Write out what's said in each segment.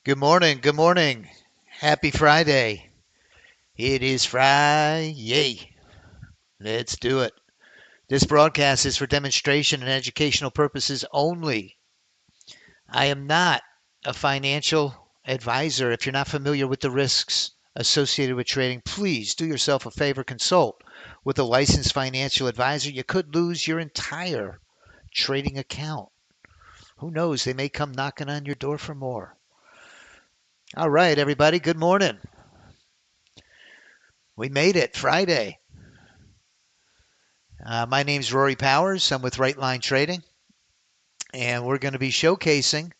Good morning. Good morning. Happy Friday. It is Friday. Let's do it. This broadcast is for demonstration and educational purposes only. I am not a financial advisor. If you're not familiar with the risks associated with trading, please do yourself a favor, consult with a licensed financial advisor. You could lose your entire trading account. Who knows? They may come knocking on your door for more. All right, everybody. Good morning. We made it Friday. My name's Rory Powers. I'm with Right Line Trading, and we're going to be showcasing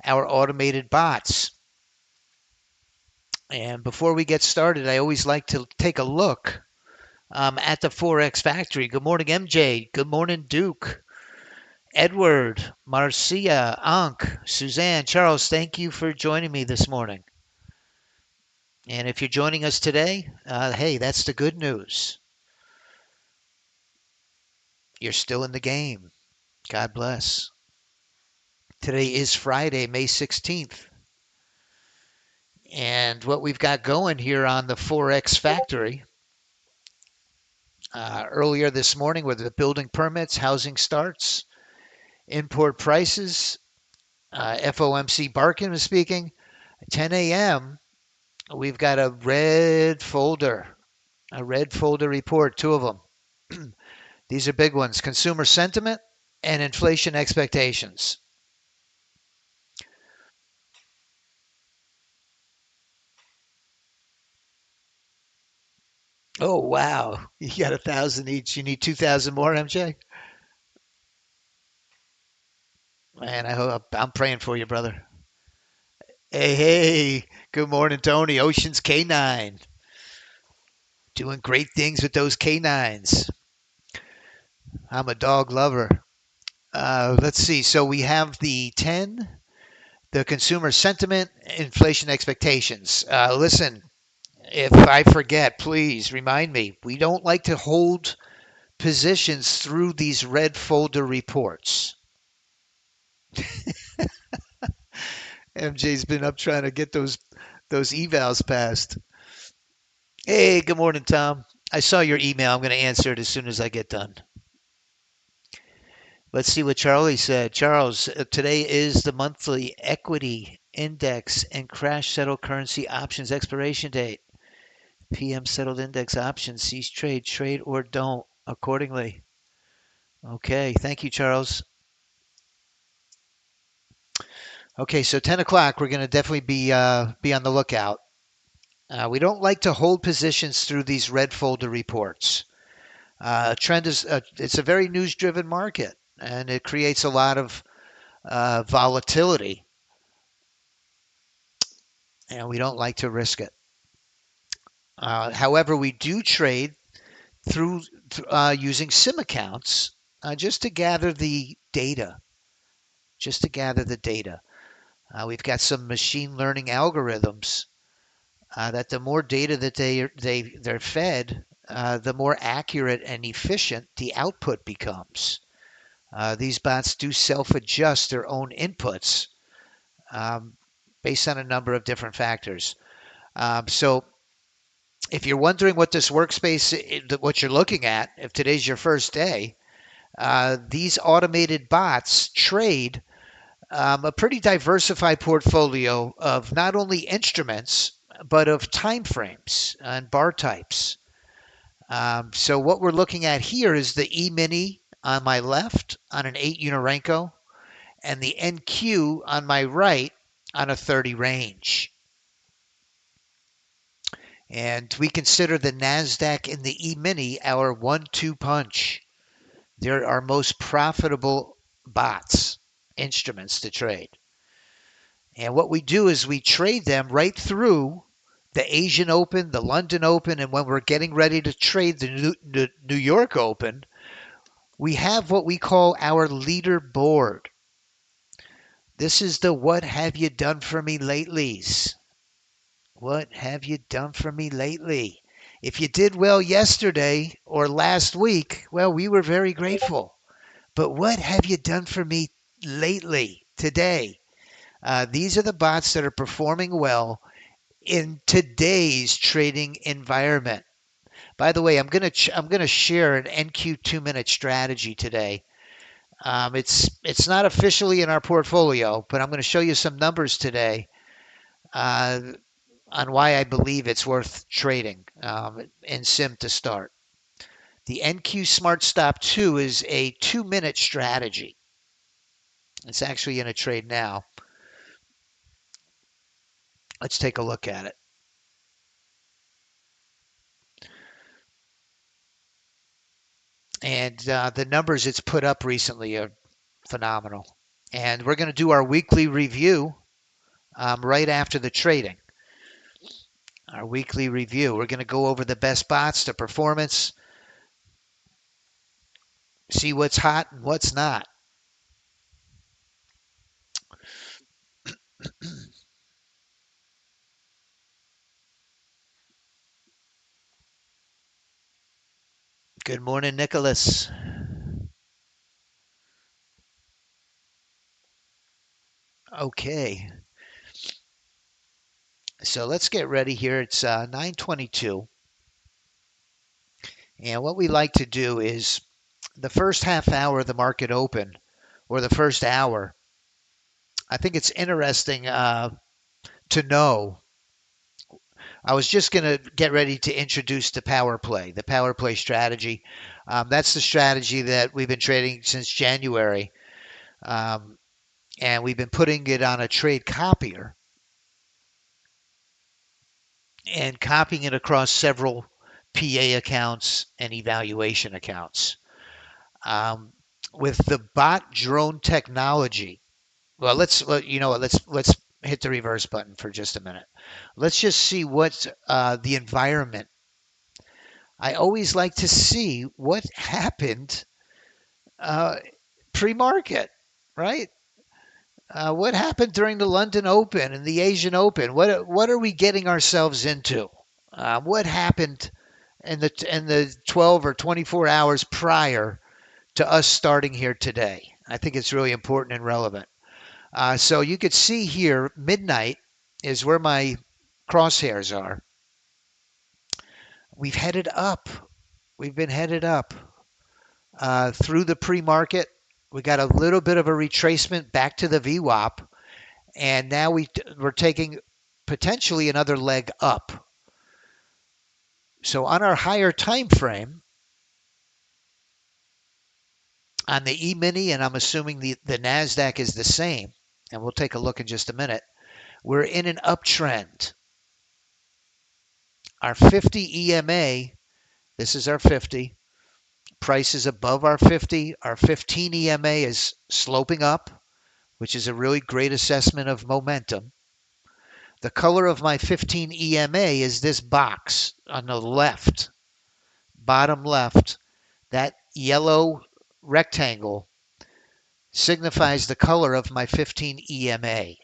our automated bots. And before we get started, I always like to take a look at the Forex Factory. Good morning, MJ. Good morning, Duke. Edward, Marcia, Ankh, Suzanne, Charles, thank you for joining me this morning. And if you're joining us today, hey, that's the good news. You're still in the game. God bless. Today is Friday, May 16th. And what we've got going here on the Forex Factory, earlier this morning with the building permits, housing starts, import prices, FOMC Barkin was speaking. 10 a.m., we've got a red folder report, two of them. These are big ones: consumer sentiment and inflation expectations. Oh, wow. You got 1,000 each. You need 2,000 more, MJ? Man, I'm praying for you, brother. Hey, good morning, Tony. Ocean's K9. Doing great things with those K9s. I'm a dog lover. Let's see. So we have the 10, the consumer sentiment, inflation expectations. Listen, if I forget, please remind me. We don't like to hold positions through these red folder reports. MJ's been up trying to get those evals passed. Hey, good morning, Tom. I saw your email. I'm going to answer it as soon as I get done. Let's see what Charlie said. Charles, today is the monthly equity index and crash settled currency options expiration date. PM settled index options, cease trade or don't accordingly. Okay, thank you, Charles. Okay, so 10 o'clock, we're going to definitely be on the lookout. We don't like to hold positions through these red folder reports. Trend is it's a very news-driven market, and it creates a lot of volatility, and we don't like to risk it. However, we do trade through using sim accounts just to gather the data. We've got some machine learning algorithms that the more data that they're fed, the more accurate and efficient the output becomes. These bots do self-adjust their own inputs based on a number of different factors. So if you're wondering what this workspace, what you're looking at, if today's your first day, these automated bots trade a pretty diversified portfolio of not only instruments, but of time frames and bar types. So what we're looking at here is the E-mini on my left on an 8 Unorenko and the NQ on my right on a 30 range. And we consider the NASDAQ and the E-mini our 1-2 punch. They're our most profitable bots, instruments to trade. And what we do is we trade them right through the Asian Open, the London Open, and when we're getting ready to trade the New York Open, we have what we call our leaderboard. This is the what have you done for me latelys. What have you done for me lately? If you did well yesterday or last week, well, we were very grateful. But what have you done for me lately, today? These are the bots that are performing well in today's trading environment. By the way, I'm gonna share an NQ 2-minute strategy today. It's not officially in our portfolio, but I'm going to show you some numbers today uh, on why I believe it's worth trading in Sim to start. The NQ Smart Stop 2 is a 2-minute strategy. It's actually in a trade now. Let's take a look at it. And the numbers it's put up recently are phenomenal. And we're going to do our weekly review right after the trading. Our weekly review. We're going to go over the best bots, the performance, see what's hot and what's not. Good morning, Nicholas. Okay, so let's get ready here. It's 9:22, and what we like to do is the first half hour of the market open, or the first hour. I think it's interesting to know. I was just going to get ready to introduce the power play strategy. That's the strategy that we've been trading since January, um, and we've been putting it on a trade copier and copying it across several PA accounts and evaluation accounts. Um, with the bot drone technology, well, you know what, let's hit the reverse button for just a minute. Let's just see what the environment. I always like to see what happened uh, pre-market, right? What happened during the London Open and the Asian Open? What are we getting ourselves into? What happened in the 12 or 24 hours prior to us starting here today? I think it's really important and relevant. So you could see here, midnight is where my crosshairs are. We've headed up. We've been headed up through the pre-market. We got a little bit of a retracement back to the VWAP, and now we're taking potentially another leg up. So on our higher time frame, on the E-mini, and I'm assuming the NASDAQ is the same, and we'll take a look in just a minute, we're in an uptrend. Our 50 EMA, this is our 50, price is above our 50. Our 15 EMA is sloping up, which is a really great assessment of momentum. The color of my 15 EMA is this box on the left, bottom left. That yellow rectangle signifies the color of my 15 EMA.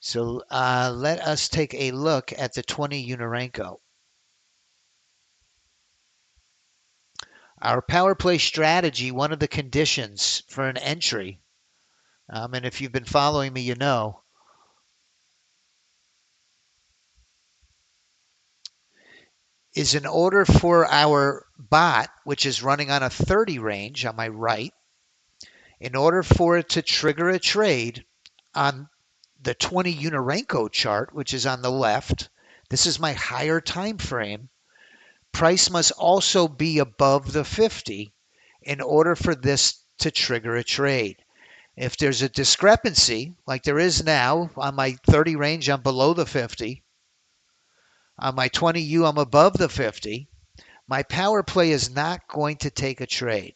So let us take a look at the 20 Unorenko. Our power play strategy, one of the conditions for an entry, and if you've been following me, you know, is in order for our bot, which is running on a 30 range on my right, in order for it to trigger a trade on the 20 Unorenko chart, which is on the left, this is my higher time frame, price must also be above the 50 in order for this to trigger a trade. If there's a discrepancy, like there is now on my 30 range, I'm below the 50. On my 20U, I'm above the 50. My power play is not going to take a trade.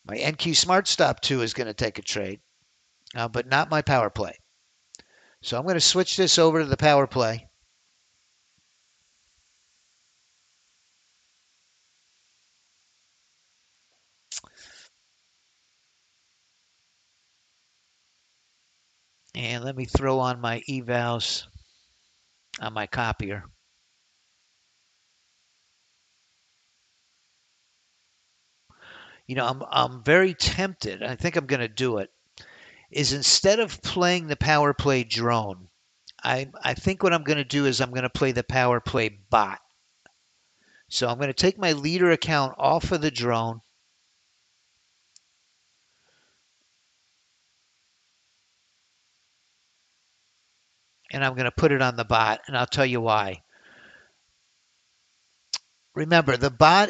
My NQ Smart Stop 2 is going to take a trade, but not my power play. So I'm going to switch this over to the power play. And let me throw on my evals. on my copier. I'm very tempted. I think I'm going to do it. Is instead of playing the power play drone, I think what I'm going to do is I'm going to play the power play bot. So I'm going to take my leader account off of the drone, and I'm going to put it on the bot, and I'll tell you why. Remember, the bot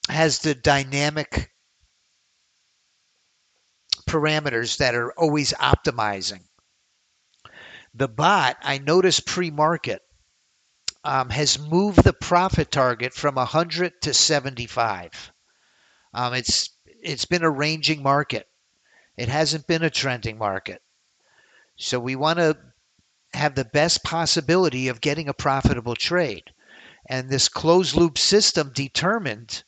has the dynamic parameters that are always optimizing. The bot, I noticed pre-market, has moved the profit target from 100 to 75. It's been a ranging market. It hasn't been a trending market. So we want to have the best possibility of getting a profitable trade. And this closed loop system determined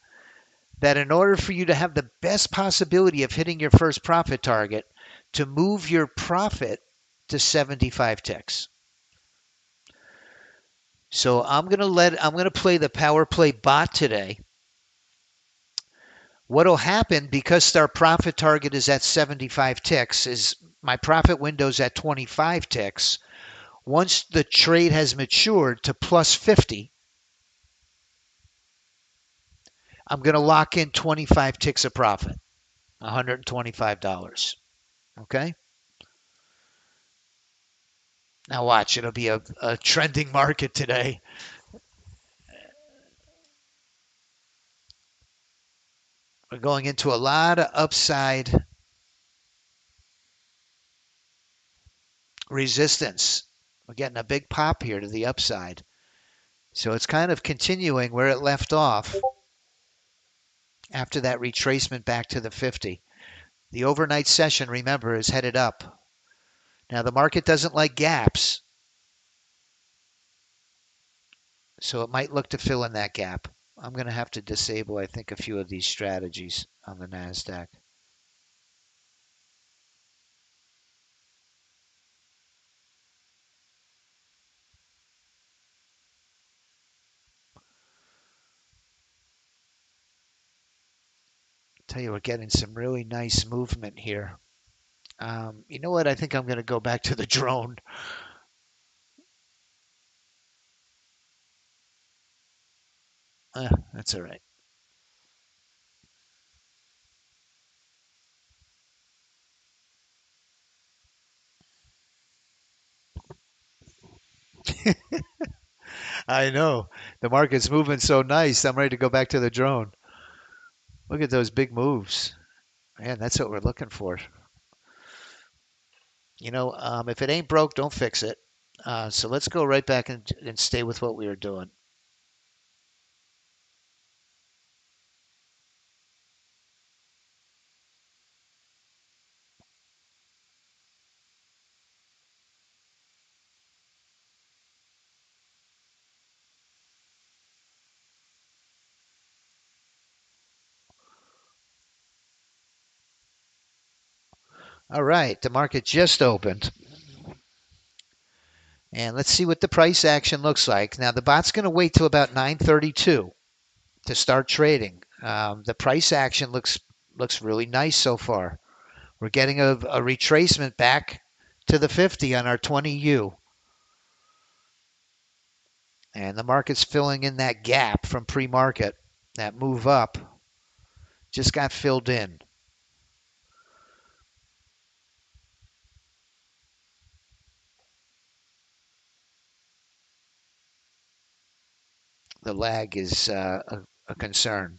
that in order for you to have the best possibility of hitting your first profit target, to move your profit to 75 ticks. So I'm going to play the power play bot today. What'll happen, because our profit target is at 75 ticks, is my profit window's at 25 ticks. Once the trade has matured to plus 50, I'm going to lock in 25 ticks of profit, $125. Okay? Now watch, it'll be a trending market today. We're going into a lot of upside resistance. We're getting a big pop here to the upside. So it's kind of continuing where it left off after that retracement back to the 50. The overnight session, remember, is headed up. Now the market doesn't like gaps, so it might look to fill in that gap. I'm going to have to disable, I think, a few of these strategies on the NASDAQ. Tell you, we're getting some really nice movement here. You know what? I think I'm going to go back to the drone. That's all right. I know. The market's moving so nice. I'm ready to go back to the drone. Look at those big moves. Man, that's what we're looking for. If it ain't broke, don't fix it. So let's go right back and stay with what we were doing. All right, the market just opened. And let's see what the price action looks like. Now, the bot's going to wait till about 9:32 to start trading. The price action looks really nice so far. We're getting a retracement back to the 50 on our 20U. And the market's filling in that gap from pre-market. That move up just got filled in. The lag is a concern.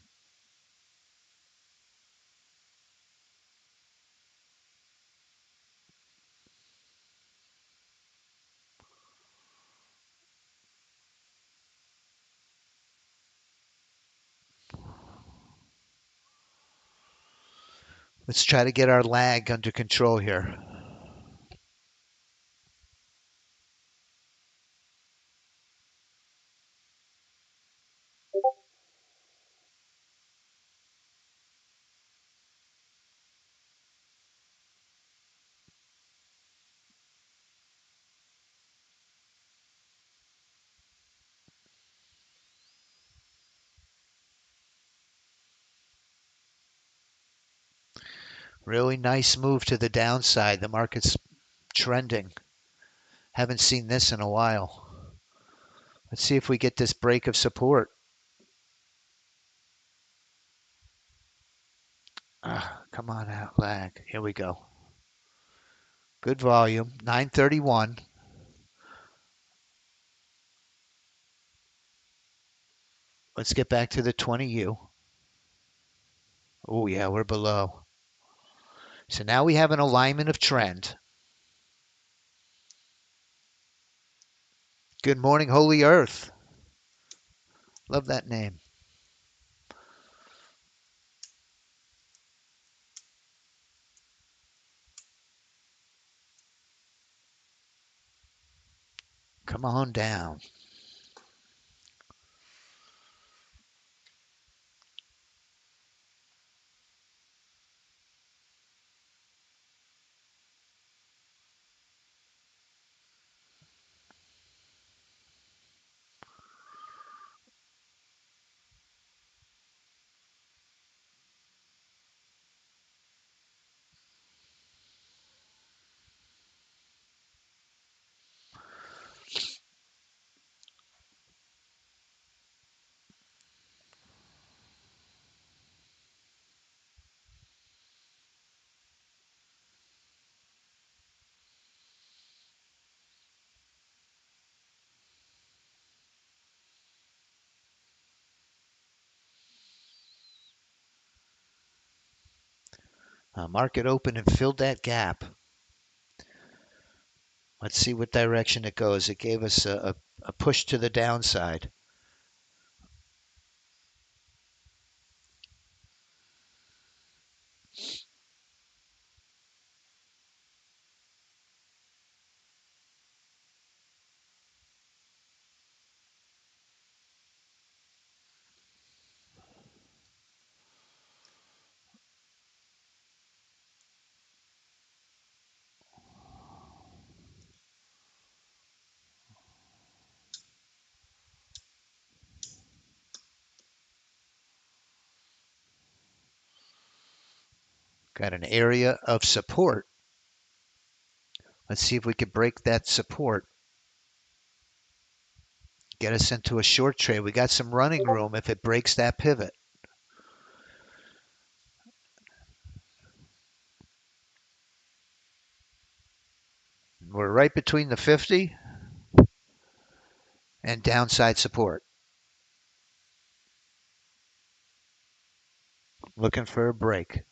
Let's try to get our lag under control here. Really nice move to the downside. The market's trending. Haven't seen this in a while. Let's see if we get this break of support. Come on out, lag. Here we go. Good volume. 931. Let's get back to the 20U. Oh, yeah, we're below. So now we have an alignment of trend. Good morning, Holy Earth. Love that name. Come on down. Market open and filled that gap. Let's see what direction it goes. It gave us a push to the downside. Got an area of support. Let's see if we can break that support. Get us into a short trade. We got some running room if it breaks that pivot. We're right between the 50 and downside support. Looking for a break.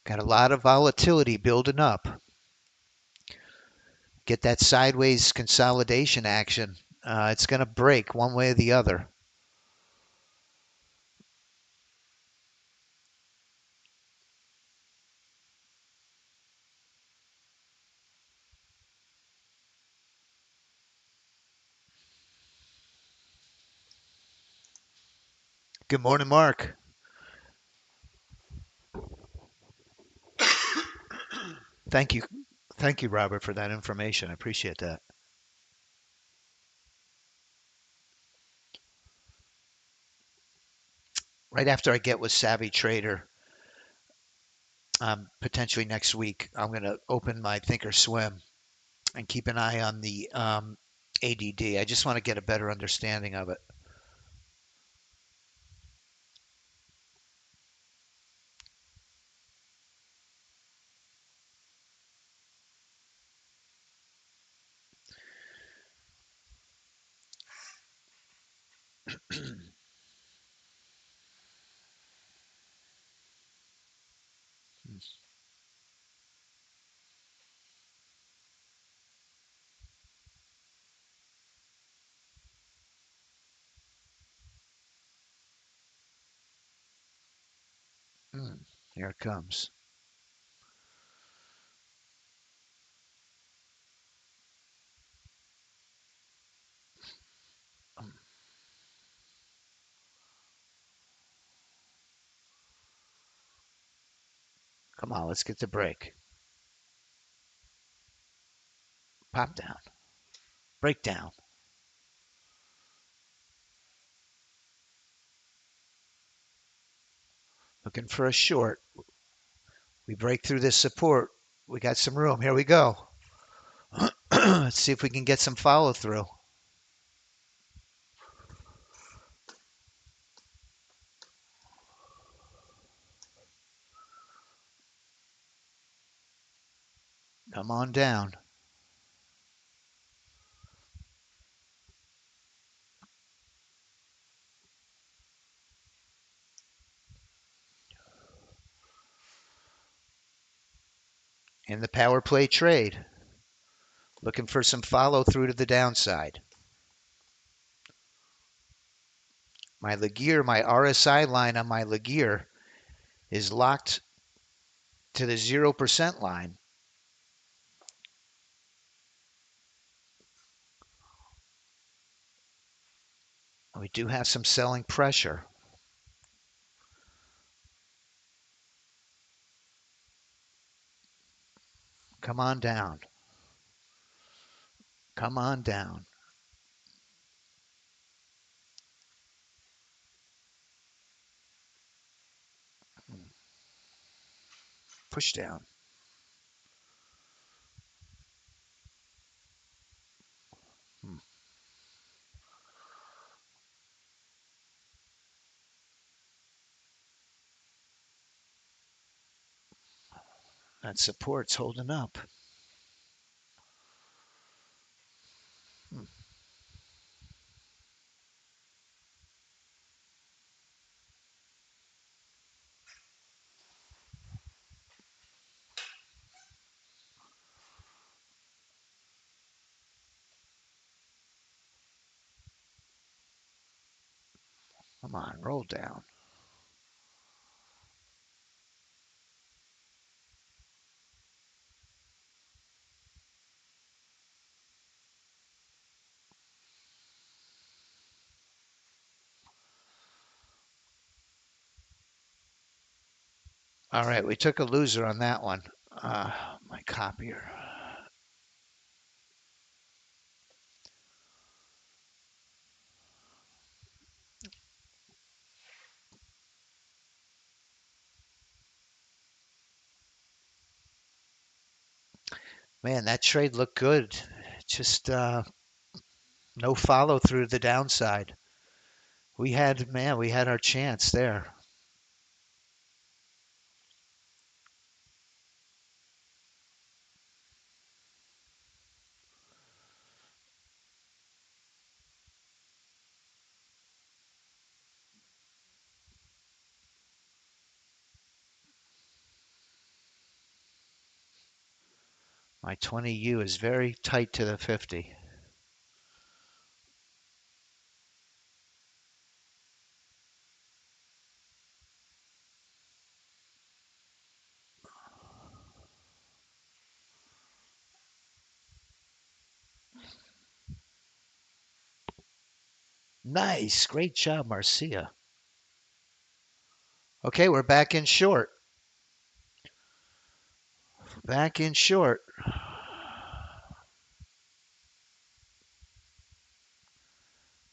Got a lot of volatility building up. Get that sideways consolidation action. It's going to break one way or the other. Good morning, Mark. Thank you. Thank you, Robert, for that information. I appreciate that. Right after I get with Savvy Trader, potentially next week, I'm going to open my Thinkorswim and keep an eye on the ADD. I just want to get a better understanding of it. Here it comes. Come on, let's get the break. Pop down. Break down. Looking for a short. We break through this support. We got some room. Here we go. Let's see if we can get some follow through. Come on down. In the power play trade, looking for some follow through to the downside. My Laguerre, my RSI line on my Laguerre is locked to the 0% line. We do have some selling pressure. Come on down. Come on down. Push down. That support's holding up. Come on, roll down. All right, we took a loser on that one. My copier. Man, that trade looked good. Just no follow through the downside. We had our chance there. My 20U is very tight to the 50. Nice. Great job, Marcia. Okay, we're back in short. Back in short.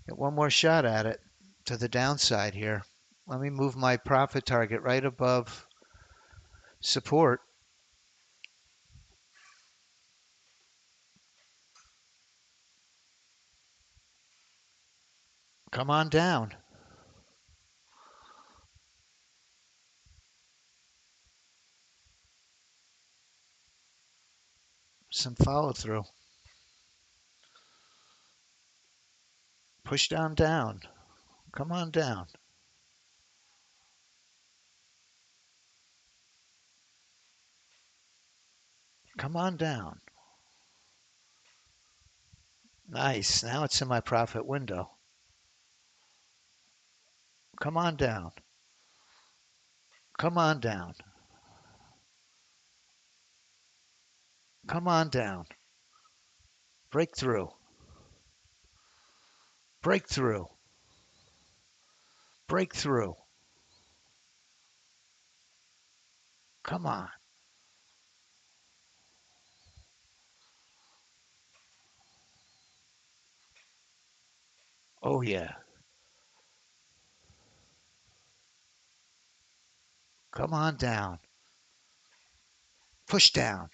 Get one more shot at it to the downside here. Let me move my profit target right above support. Come on down. Some follow through. Push down, down. Come on down. Come on down. Nice. Now it's in my profit window. Come on down. Come on down. Come on down. Breakthrough. Breakthrough. Breakthrough. Come on. Oh, yeah. Come on down. Push down.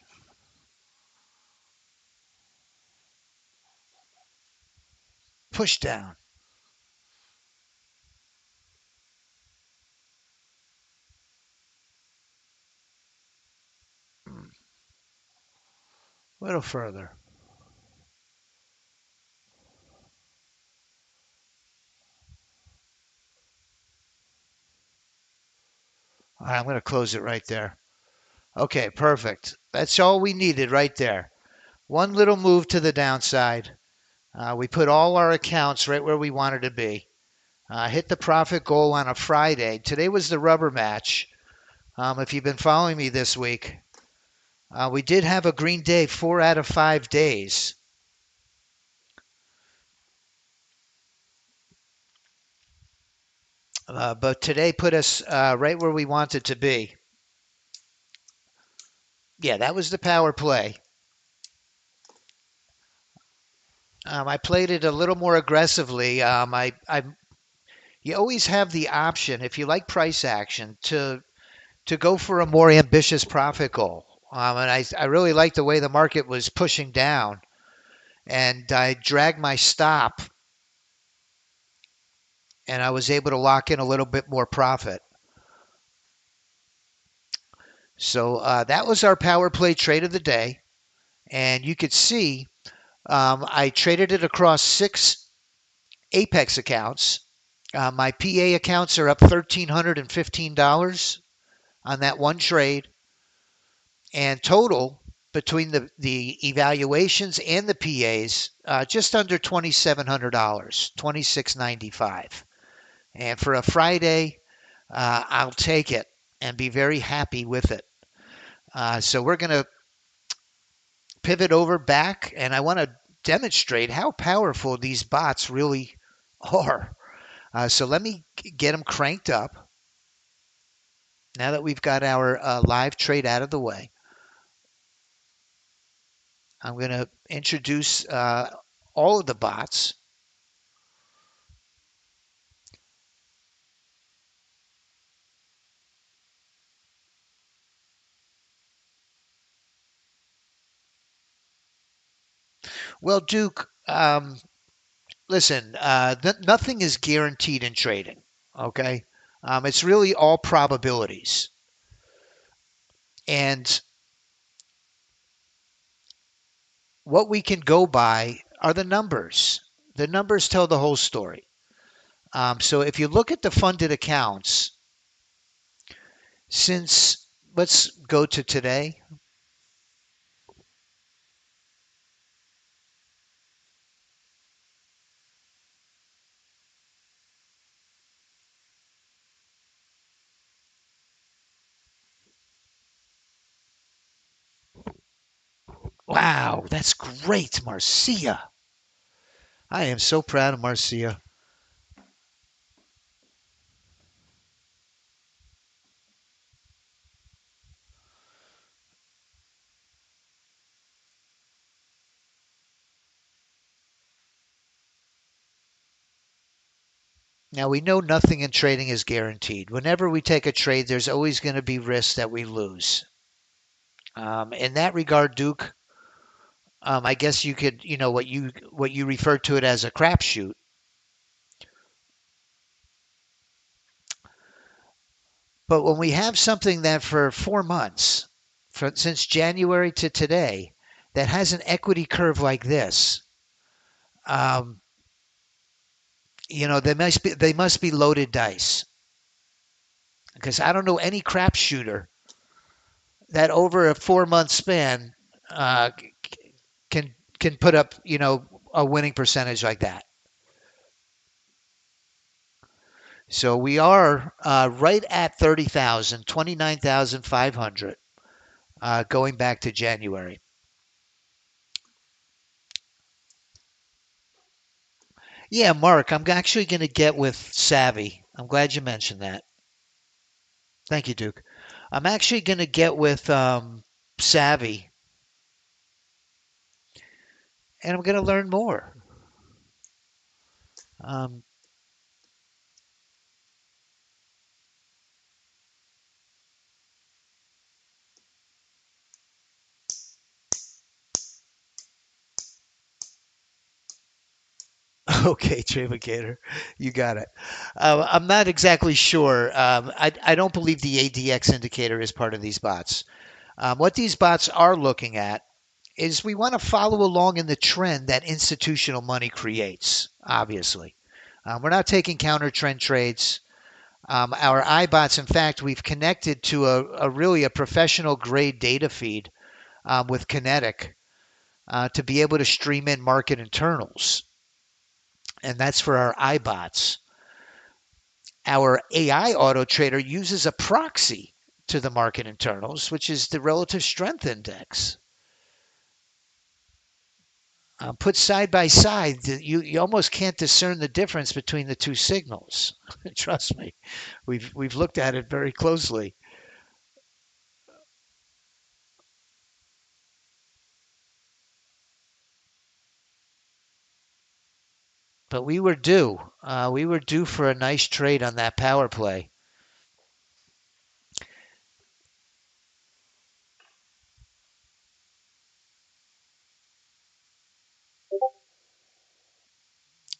Push down. Mm, a little further. All right, I'm going to close it right there. Okay, perfect. That's all we needed right there. One little move to the downside. We put all our accounts right where we wanted to be. Hit the profit goal on a Friday. Today was the rubber match. If you've been following me this week, we did have a green day 4 out of 5 days. But today put us right where we wanted to be. Yeah, that was the power play. I played it a little more aggressively. You always have the option, if you like price action, to go for a more ambitious profit goal. And I really liked the way the market was pushing down, and I dragged my stop, and I was able to lock in a little bit more profit. So that was our power play trade of the day, and you could see I traded it across 6 Apex accounts. My PA accounts are up $1,315 on that one trade, and total between the evaluations and the PAs, just under $2,700, 2695. And for a Friday, I'll take it and be very happy with it. So we're going to pivot over back, and I want to demonstrate how powerful these bots really are. So let me get them cranked up. Now that we've got our live trade out of the way, I'm going to introduce all of the bots. Well, Duke, listen, nothing is guaranteed in trading, okay? It's really all probabilities. And what we can go by are the numbers. The numbers tell the whole story. So if you look at the funded accounts, since let's go to today. Wow, that's great, Marcia. I am so proud of Marcia. Now, we know nothing in trading is guaranteed. Whenever we take a trade, there's always going to be risks that we lose. In that regard, Duke, I guess you could, what you refer to it as a crapshoot. But when we have something that for 4 months, since January to today, that has an equity curve like this, um, they must be loaded dice, because I don't know any crapshooter that over a 4 month span uh, can put up a winning percentage like that. So we are right at 30,000, 29,500, going back to January. Yeah, Mark, I'm actually going to get with Savvy. I'm glad you mentioned that. Thank you, Duke. I'm actually going to get with Savvy, and I'm going to learn more. Um, okay, Travigator, you got it. I'm not exactly sure. I don't believe the ADX indicator is part of these bots. What these bots are looking at is we want to follow along in the trend that institutional money creates, obviously. We're not taking counter trend trades. Our iBots, in fact, we've connected to a really a professional grade data feed with Kinetic to be able to stream in market internals. And that's for our iBots. Our AI auto trader uses a proxy to the market internals, which is the relative strength index. Put side by side, you almost can't discern the difference between the two signals. Trust me, we've looked at it very closely. But we were due. We were due for a nice trade on that power play.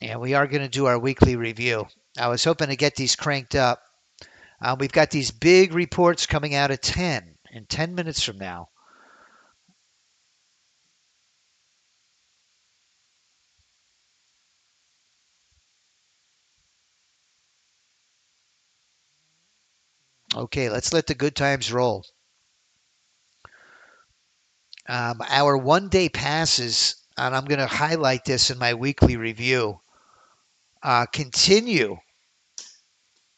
And we are going to do our weekly review. I was hoping to get these cranked up. We've got these big reports coming out at 10 in 10 minutes from now. Okay, let's let the good times roll. Our 1 day passes, and I'm going to highlight this in my weekly review, continue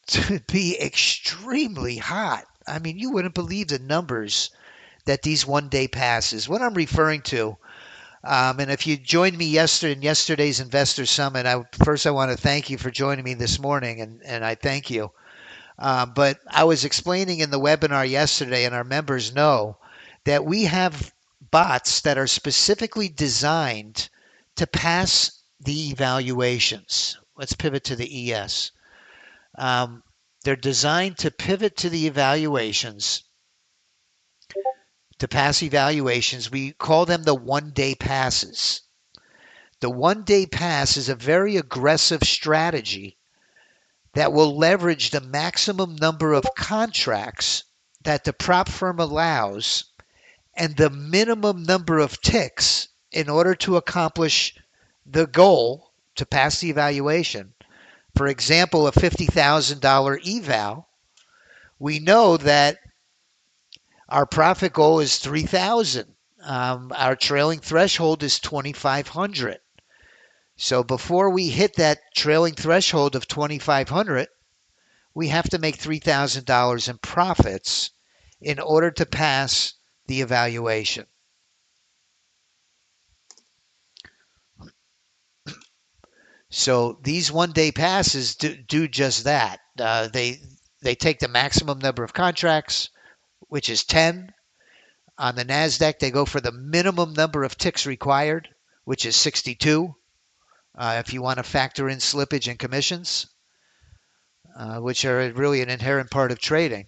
to be extremely hot. I mean, you wouldn't believe the numbers that these 1 day passes. What I'm referring to, and if you joined me yesterday in yesterday's Investor Summit, I want to thank you for joining me this morning, and I thank you. But I was explaining in the webinar yesterday, and our members know that we have bots that are specifically designed to pass the evaluations. Let's pivot to the ES. Um, they're designed to pivot to the evaluations, to pass evaluations. We call them the 1 day passes. The 1 day pass is a very aggressive strategy that will leverage the maximum number of contracts that the prop firm allows and the minimum number of ticks in order to accomplish the goal to pass the evaluation. For example, a $50,000 eval, we know that our profit goal is 3,000. Our trailing threshold is 2,500. So before we hit that trailing threshold of 2,500, we have to make $3,000 in profits in order to pass the evaluation. So these 1 day passes do just that. They take the maximum number of contracts, which is 10. On the NASDAQ, they go for the minimum number of ticks required, which is 62. If you want to factor in slippage and commissions, which are really an inherent part of trading.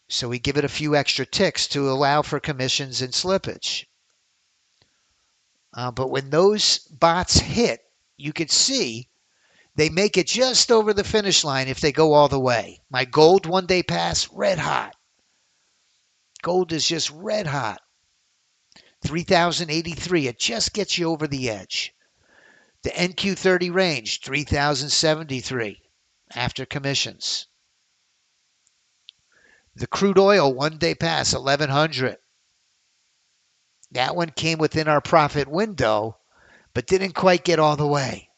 So we give it a few extra ticks to allow for commissions and slippage. But when those bots hit, you could see they make it just over the finish line if they go all the way. My gold 1 day pass, red hot. Gold is just red hot. 3,083, it just gets you over the edge. The NQ30 range, 3,073 after commissions. The crude oil 1 day pass, 1,100. That one came within our profit window, but didn't quite get all the way.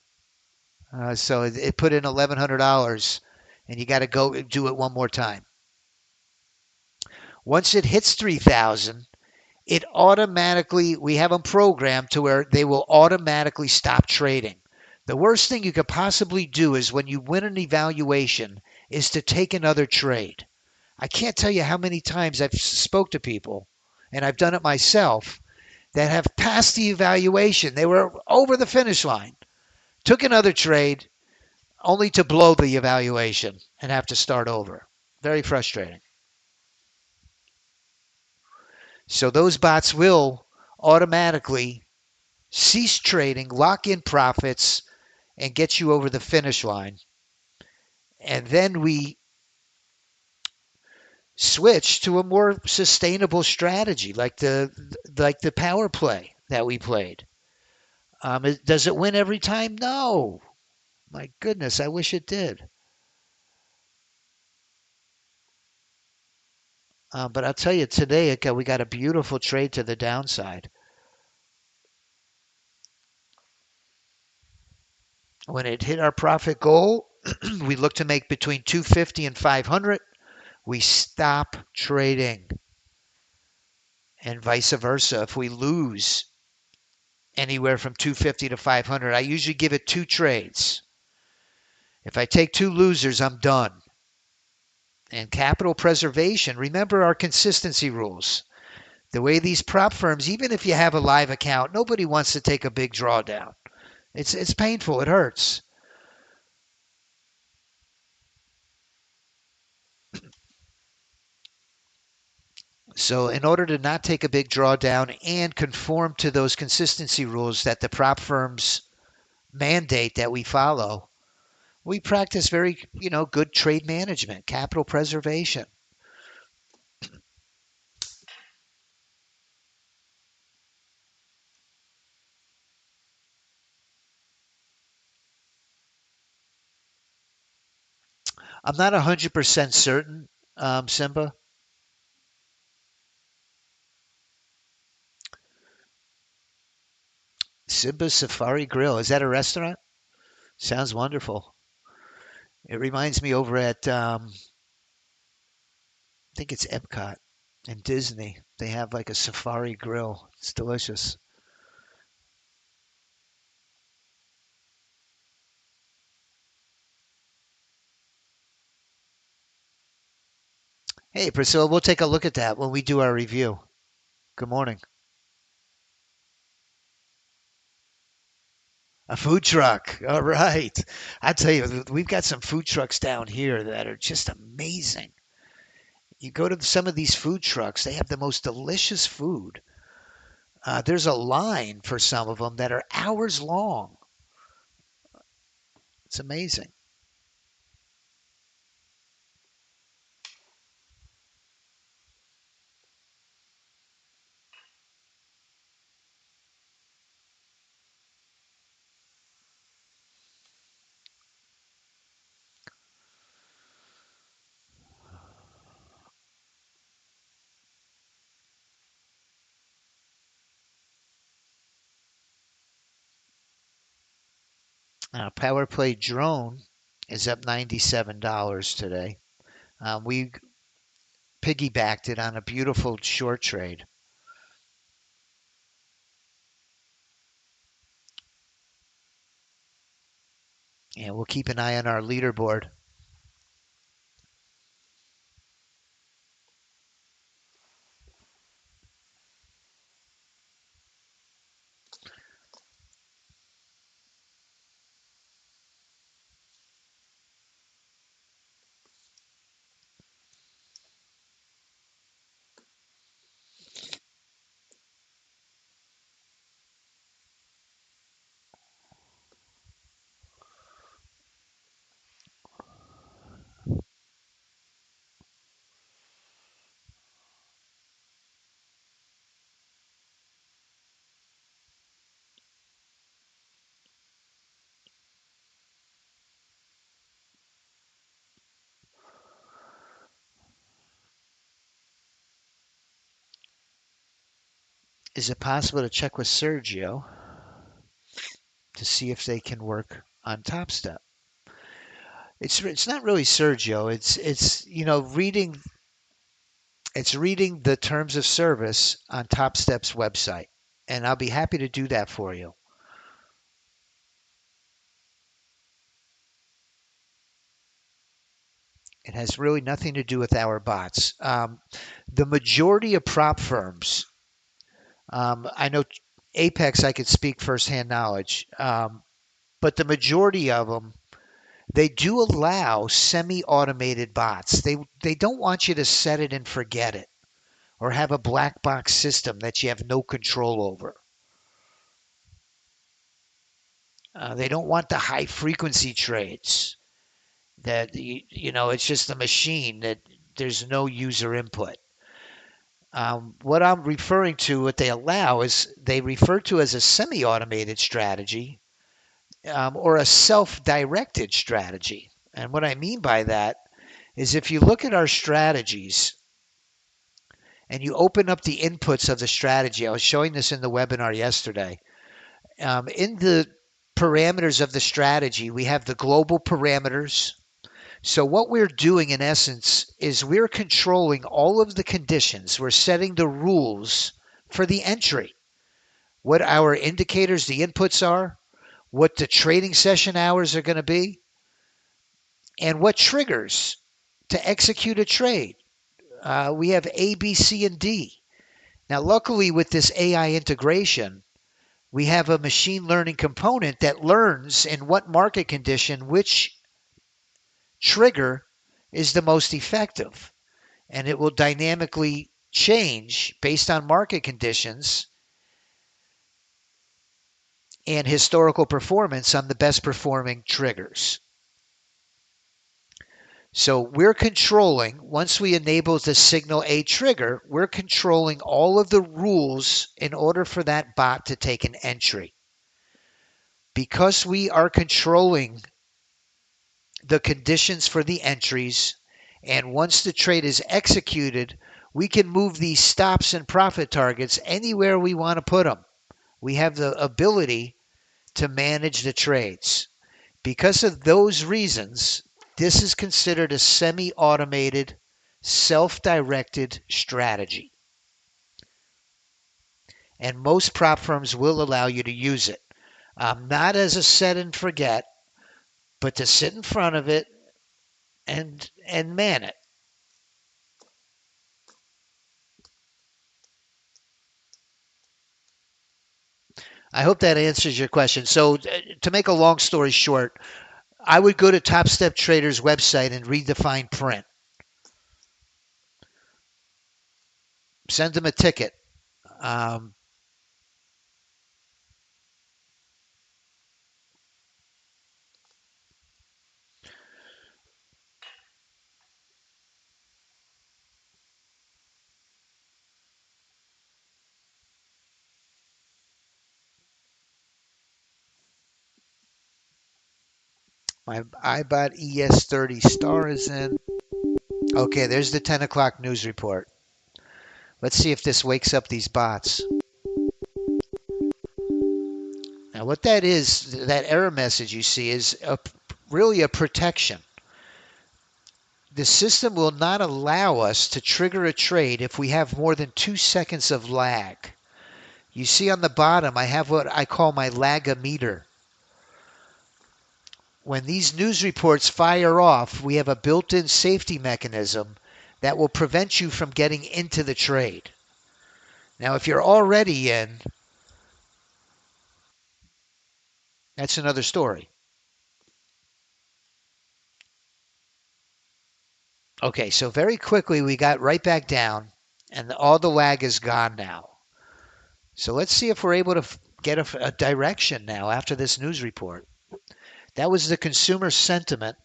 So it put in $1,100, and you got to go do it one more time. Once it hits 3,000, it automatically, we have them programmed to where they will automatically stop trading. The worst thing you could possibly do is when you win an evaluation is to take another trade. I can't tell you how many times I've spoke to people, and I've done it myself, that have passed the evaluation. They were over the finish line. Took another trade only to blow the evaluation and have to start over. Very frustrating. So those bots will automatically cease trading, lock in profits, and get you over the finish line. And then we switch to a more sustainable strategy, like the power play that we played. Does it win every time? No. My goodness, I wish it did. But I'll tell you, today we got a beautiful trade to the downside. When it hit our profit goal, we look to make between 250 and 500. We stop trading, and vice versa. If we lose anywhere from 250 to 500, I usually give it 2 trades. If I take 2 losers, I'm done. And capital preservation, remember our consistency rules. The way these prop firms, even if you have a live account, nobody wants to take a big drawdown. It's painful. It hurts. So in order to not take a big drawdown and conform to those consistency rules that the prop firms mandate that we follow, we practice very, good trade management, capital preservation. I'm not 100% certain, Simba. Simba Safari Grill. Is that a restaurant? Sounds wonderful. It reminds me over at, I think it's Epcot and Disney. They have like a safari grill. It's delicious. Hey, Priscilla, we'll take a look at that when we do our review. Good morning. A food truck. All right. I tell you, we've got some food trucks down here that are just amazing. You go to some of these food trucks, they have the most delicious food. There's a line for some of them that are hours long. It's amazing. Power Play Drone is up $97 today. We piggybacked it on a beautiful short trade. And we'll keep an eye on our leaderboard. Is it possible to check with Sergio to see if they can work on Top Step? It's not really Sergio. It's reading the terms of service on Top Step's website, and I'll be happy to do that for you. It has really nothing to do with our bots. The majority of prop firms, I know Apex, I could speak firsthand knowledge. but the majority of them, they do allow semi-automated bots. They don't want you to set it and forget it or have a black box system that you have no control over. They don't want the high frequency trades that it's just a machine that there's no user input. What I'm referring to, what they allow is they refer to as a semi-automated strategy or a self-directed strategy. And what I mean by that is if you look at our strategies and you open up the inputs of the strategy, I was showing this in the webinar yesterday. In the parameters of the strategy, we have the global parameters. So what we're doing in essence is we're controlling all of the conditions. We're setting the rules for the entry, what our indicators, the inputs are, what the trading session hours are going to be, and what triggers to execute a trade. We have A, B, C, and D. Now, luckily with this AI integration, we have a machine learning component that learns in what market condition which trigger is the most effective. And it will dynamically change based on market conditions and historical performance on the best performing triggers. So we're controlling, once we enable the signal A trigger, we're controlling all of the rules in order for that bot to take an entry. Because we are controlling the conditions for the entries, and once the trade is executed, we can move these stops and profit targets anywhere we want to put them. We have the ability to manage the trades. Because of those reasons, this is considered a semi-automated, self-directed strategy. And most prop firms will allow you to use it. Not as a set and forget, but to sit in front of it and man it. I hope that answers your question. So to make a long story short, I would go to Top Step Trader's website and read the fine print. Send them a ticket. Um, my iBot ES30 star is in. Okay, there's the 10 o'clock news report. Let's see if this wakes up these bots. Now what that is, that error message you see is really a protection. The system will not allow us to trigger a trade if we have more than 2 seconds of lag. You see on the bottom, I have what I call my lagometer. When these news reports fire off, we have a built-in safety mechanism that will prevent you from getting into the trade. Now, if you're already in, that's another story. Okay, so very quickly we got right back down, and all the lag is gone now. So let's see if we're able to get a direction now after this news report. That was the consumer sentiment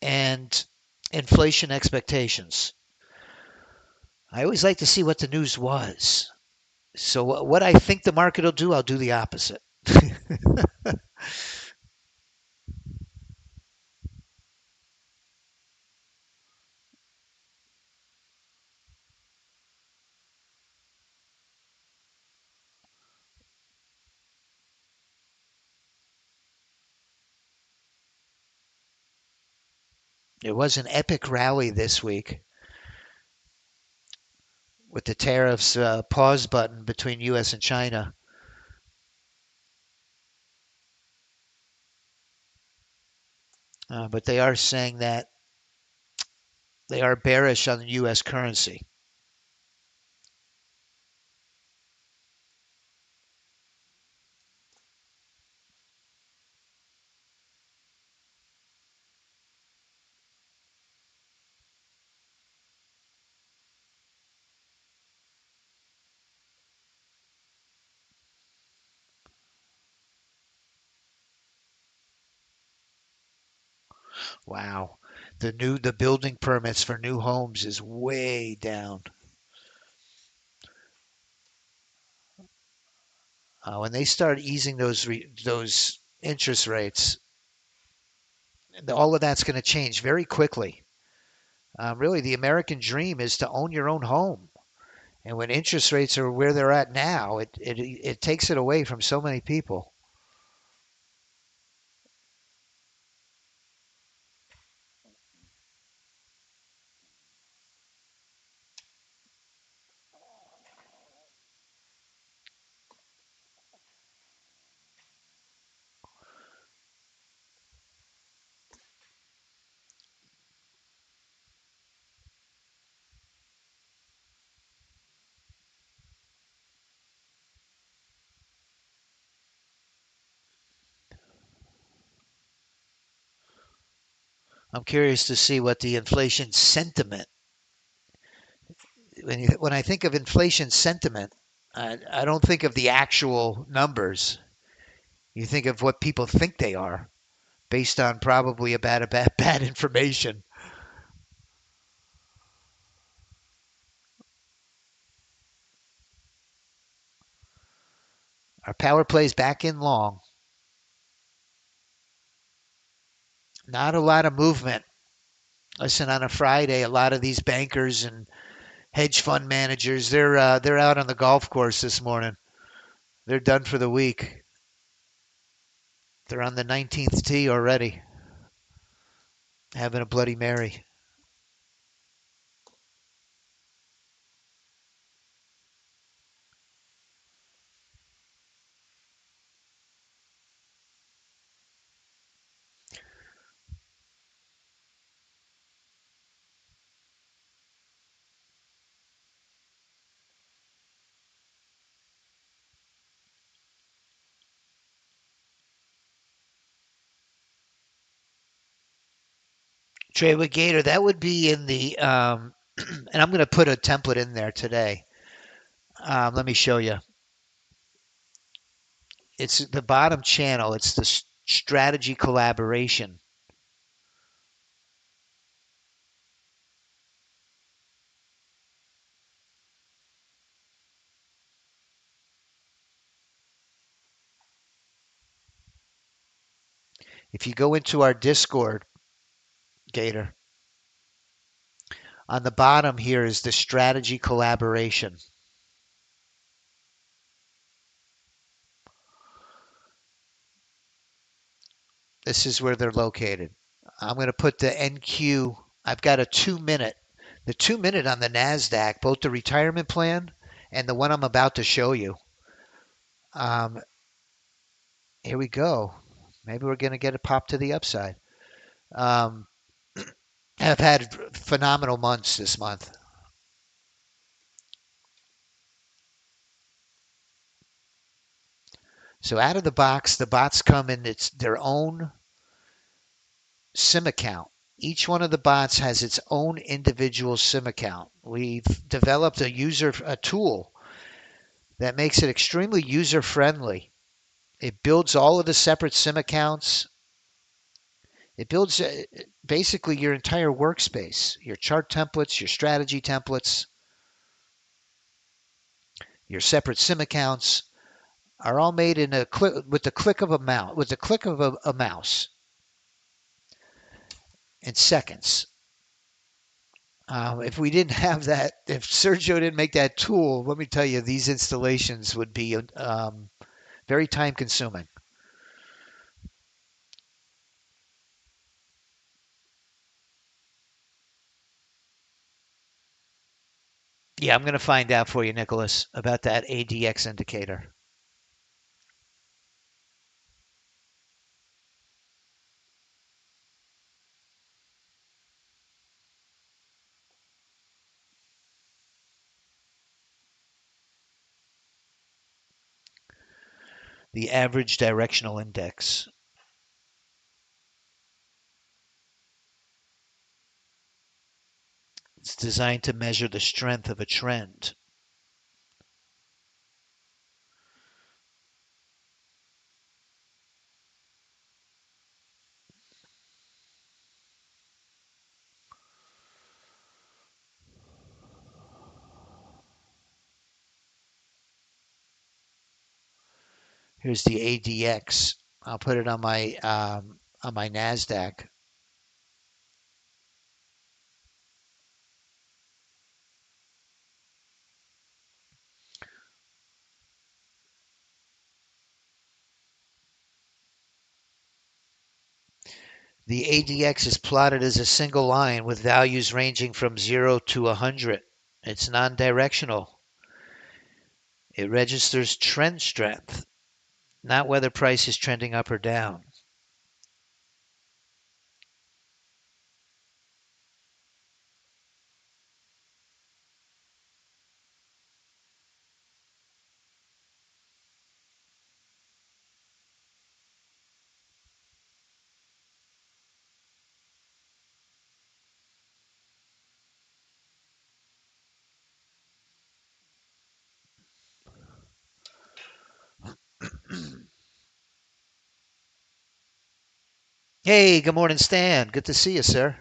and inflation expectations. I always like to see what the news was. So what I think the market will do, I'll do the opposite. It was an epic rally this week with the tariffs pause button between U.S. and China. But they are saying that they are bearish on the U.S. currency. Wow. The building permits for new homes is way down. When they start easing those interest rates, all of that's going to change very quickly. Really, the American dream is to own your own home. And when interest rates are where they're at now, it takes it away from so many people. I'm curious to see what the inflation sentiment. When I think of inflation sentiment, I don't think of the actual numbers. You think of what people think they are, based on probably bad information. Our power plays back in long. Not a lot of movement. Listen, on a Friday, a lot of these bankers and hedge fund managers, they're out on the golf course this morning. They're done for the week. They're on the 19th tee already, having a Bloody Mary. Trade with Gator, that would be in the, and I'm going to put a template in there today. Let me show you. It's the bottom channel. It's the strategy collaboration. If you go into our Discord, Gator, on the bottom here is the strategy collaboration. This is where they're located. I'm going to put the NQ. I've got a 2 minute. The 2 minute on the NASDAQ, both the retirement plan and the one I'm about to show you. Um, Here we go. Maybe we're going to get a pop to the upside. Um, have had phenomenal months this month. So out of the box, the bots come in it's their own SIM account. Each one of the bots has its own individual SIM account. We've developed a tool that makes it extremely user friendly. It builds all of the separate SIM accounts. It builds basically your entire workspace, your chart templates, your strategy templates, your separate SIM accounts are all made in a click with the click of a mouse, with the click of a mouse in seconds. If we didn't have that, if Sergio didn't make that tool, let me tell you, these installations would be very time consuming. Yeah, I'm going to find out for you, Nicholas, about that ADX indicator. The average directional index. It's designed to measure the strength of a trend. Here's the ADX. I'll put it on my NASDAQ. The ADX is plotted as a single line with values ranging from 0 to 100. It's non-directional. It registers trend strength, not whether price is trending up or down. Hey, good morning, Stan. Good to see you, sir.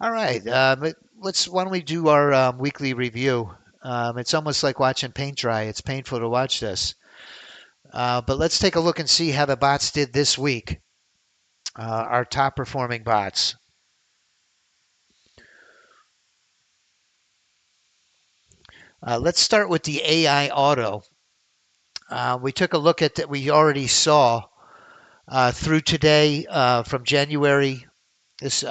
All right, why don't we do our weekly review? It's almost like watching paint dry. It's painful to watch this. But let's take a look and see how the bots did this week. Our top performing bots. Let's start with the AI Auto. We took a look at that. We already saw through today from January. This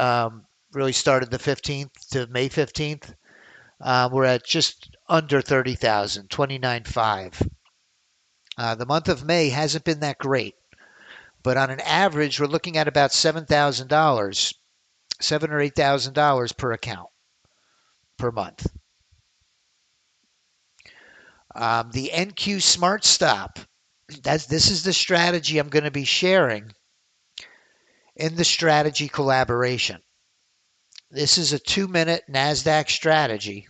really started the 15th to May 15th. We're at just under 30,000, 29.5. The month of May hasn't been that great, but on an average, we're looking at about $7,000, $7,000 or $8,000 per account per month. The NQ Smart Stop. This is the strategy I'm going to be sharing in the strategy collaboration. This is a 2-minute NASDAQ strategy.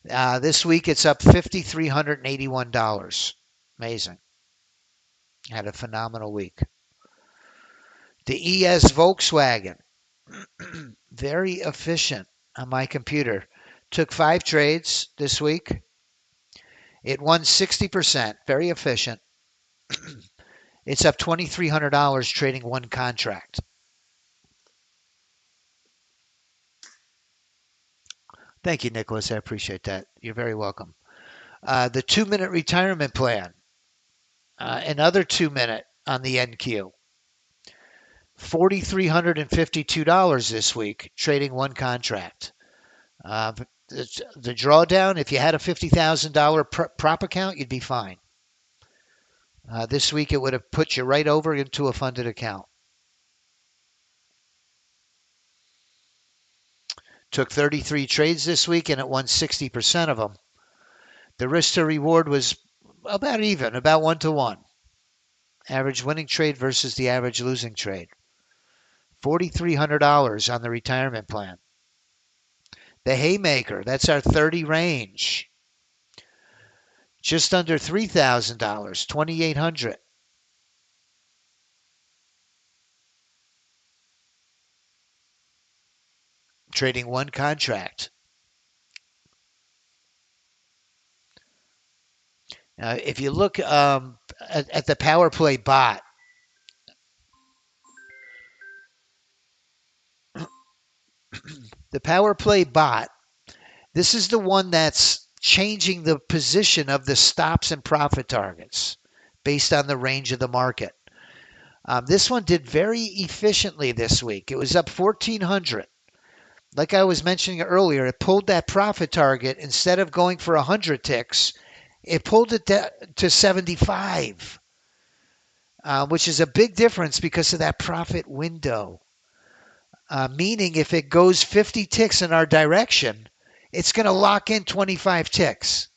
This week it's up $5,381. Amazing. Had a phenomenal week. The ES Volkswagen. Very efficient on my computer. Took 5 trades this week. It won 60%. Very efficient. It's up $2,300 trading one contract. Thank you, Nicholas. I appreciate that. You're very welcome. The 2-minute retirement plan. Another 2-minute on the NQ. $4,352 this week, trading one contract. The drawdown, if you had a $50,000 prop account, you'd be fine. This week, it would have put you right over into a funded account. Took 33 trades this week, and it won 60% of them. The risk to reward was about even, about 1-to-1. Average winning trade versus the average losing trade. $4,300 on the retirement plan. The Haymaker, that's our 30 range. Just under $3,000, $2,800. Trading one contract. If you look at the power play bot, the power play bot, this is the one that's changing the position of the stops and profit targets based on the range of the market. This one did very efficiently this week. It was up 1,400. Like I was mentioning earlier, it pulled that profit target. Instead of going for 100 ticks, it pulled it to 75, which is a big difference because of that profit window. Meaning if it goes 50 ticks in our direction, it's going to lock in 25 ticks.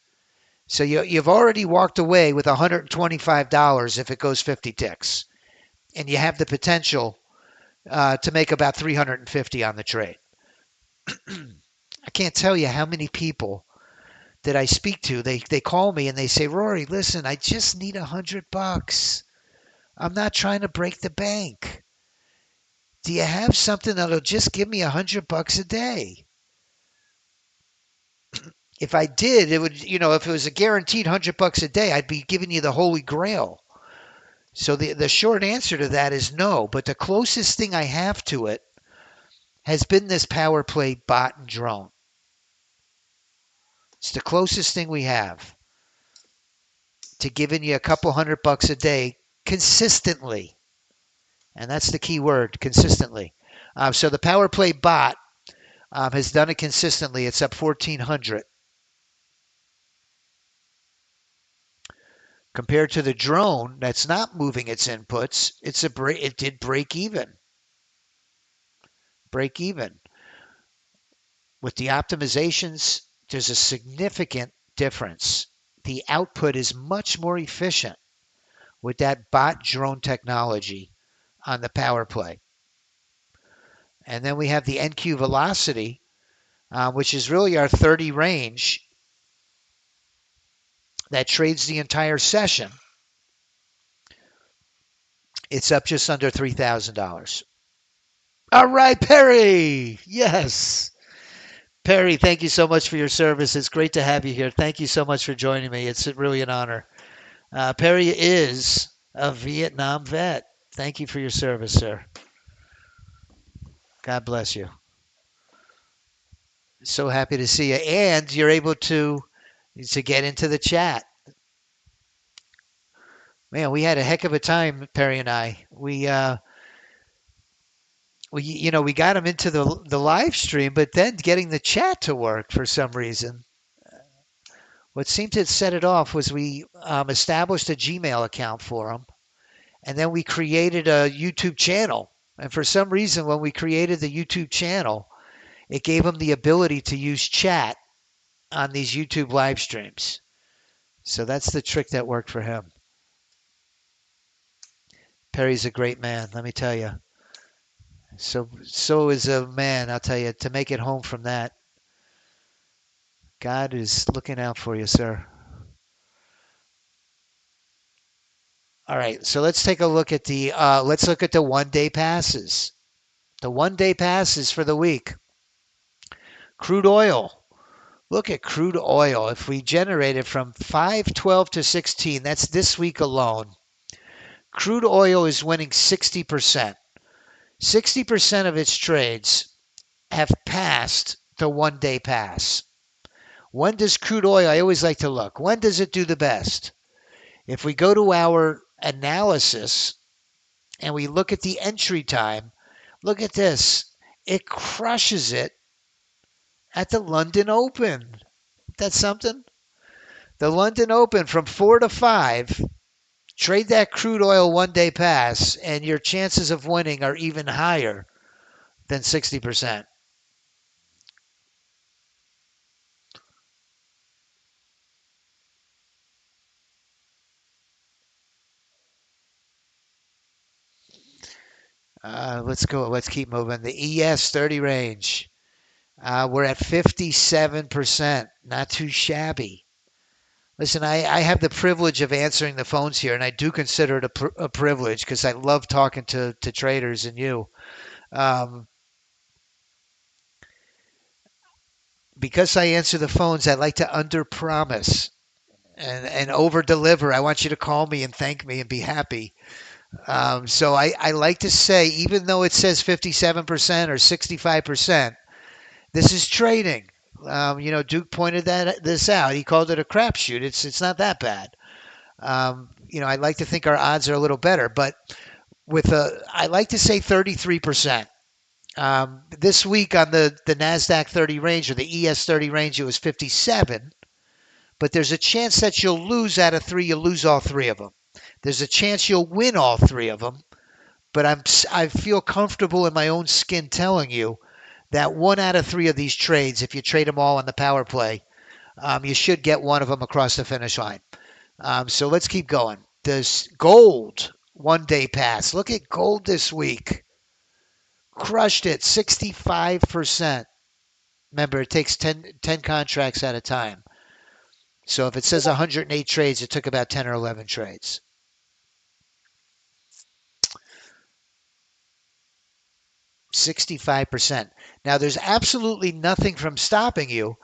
So you've already walked away with $125 if it goes 50 ticks. And you have the potential to make about 350 on the trade. I can't tell you how many people that I speak to, they call me and they say, Rory, listen, I just need $100. I'm not trying to break the bank. Do you have something that'll just give me $100 a day? If I did, it would, if it was a guaranteed $100 a day, I'd be giving you the holy grail. So the short answer to that is no. But the closest thing I have to it has been this power play bot and drone. It's the closest thing we have to giving you a couple $100 a day consistently. And that's the key word, consistently. So the power play bot has done it consistently. It's up 1,400. Compared to the drone that's not moving its inputs, it did break even. Break even. With the optimizations, there's a significant difference. The output is much more efficient with that bot drone technology on the power play. And then we have the NQ velocity, which is really our 30 range that trades the entire session. It's up just under $3,000. All right, Perry. Yes. Perry, thank you so much for your service. It's great to have you here. Thank you so much for joining me. It's really an honor. Perry is a Vietnam vet. Thank you for your service, sir. God bless you. So happy to see you. And you're able to get into the chat. Man, we had a heck of a time, Perry and I. We got him into the live stream, but then getting the chat to work for some reason. What seemed to set it off was we established a Gmail account for him, and then we created a YouTube channel. And for some reason, when we created the YouTube channel, it gave him the ability to use chat on these YouTube live streams. So that's the trick that worked for him. Perry's a great man, let me tell you. So is a man, I'll tell you, to make it home from that. God is looking out for you, sir. All right, so let's take a look at the 1-day passes. The 1-day passes for the week. Crude oil. Look at crude oil. If we generate it from 5/12 to 16, that's this week alone. Crude oil is winning 60%. 60% of its trades have passed the 1-day pass. When does crude oil, I always like to look, when does it do the best? If we go to our analysis and we look at the entry time, look at this. It crushes it at the London Open. That's something. The London Open from 4 to 5. Trade that crude oil 1-day pass, and your chances of winning are even higher than 60%. Let's go. Let's keep moving. The ES 30 range. We're at 57%. Not too shabby. Listen, I have the privilege of answering the phones here, and I do consider it a privilege because I love talking to traders and you. Because I answer the phones, I like to under-promise and over-deliver. I want you to call me and thank me and be happy. So I like to say, even though it says 57% or 65%, this is trading. Duke pointed this out. He called it a crapshoot. It's not that bad. I'd like to think our odds are a little better, but I like to say 33%. This week on the NASDAQ 30 range or the ES 30 range, it was 57. But there's a chance that you'll lose out of 3. You'll lose all 3 of them. There's a chance you'll win all 3 of them. But I feel comfortable in my own skin telling you that 1 out of 3 of these trades, if you trade them all on the power play, you should get one of them across the finish line. So let's keep going. This gold 1-day pass. Look at gold this week. Crushed it, 65%. Remember, it takes 10 contracts at a time. So if it says 108 trades, it took about 10 or 11 trades. 65%. Now, there's absolutely nothing from stopping you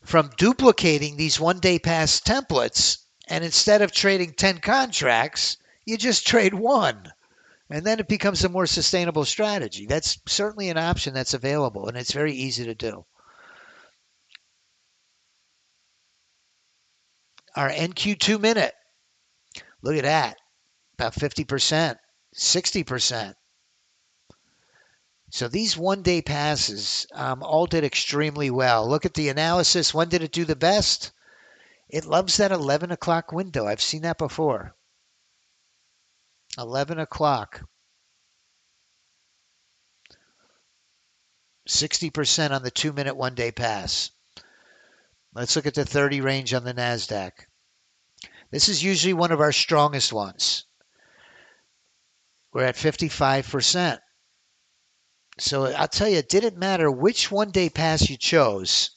from duplicating these one-day pass templates, and instead of trading 10 contracts, you just trade one. And then it becomes a more sustainable strategy. That's certainly an option that's available, and it's very easy to do. Our NQ 2-minute, look at that, about 50%, 60%. So these one-day passes all did extremely well. Look at the analysis. When did it do the best? It loves that 11 o'clock window. I've seen that before. 11 o'clock. 60% on the 2-minute one-day pass. Let's look at the 30 range on the NASDAQ. This is usually one of our strongest ones. We're at 55%. So I'll tell you, it didn't matter which one-day pass you chose.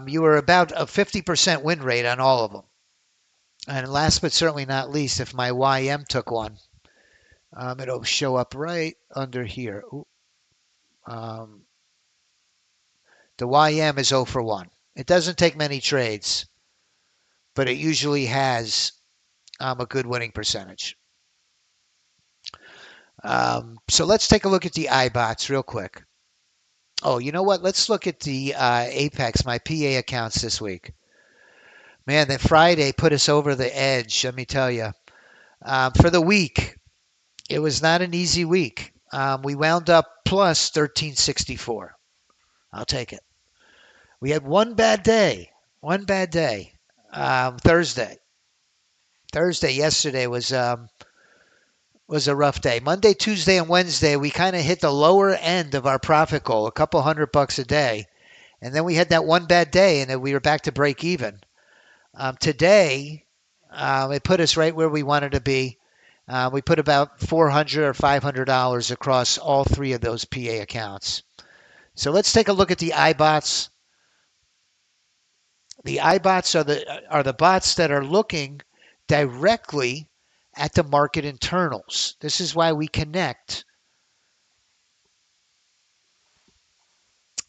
You were about a 50% win rate on all of them. And last but certainly not least, if my YM took one, it'll show up right under here. The YM is 0 for 1. It doesn't take many trades, but it usually has a good winning percentage. So let's take a look at the iBots real quick. Oh, you know what? Let's look at the Apex, my PA accounts this week. Man, that Friday put us over the edge, let me tell you. For the week, it was not an easy week. We wound up plus 1364. I'll take it. We had one bad day. Thursday. Yesterday was a rough day. Monday, Tuesday, and Wednesday, we kind of hit the lower end of our profit goal, a couple $100 a day. And then we had that one bad day, and then we were back to break even. Today, it put us right where we wanted to be. We put about $400 or $500 across all three of those PA accounts. So let's take a look at the iBots. The iBots are the bots that are looking directly at the market internals. This is why we connect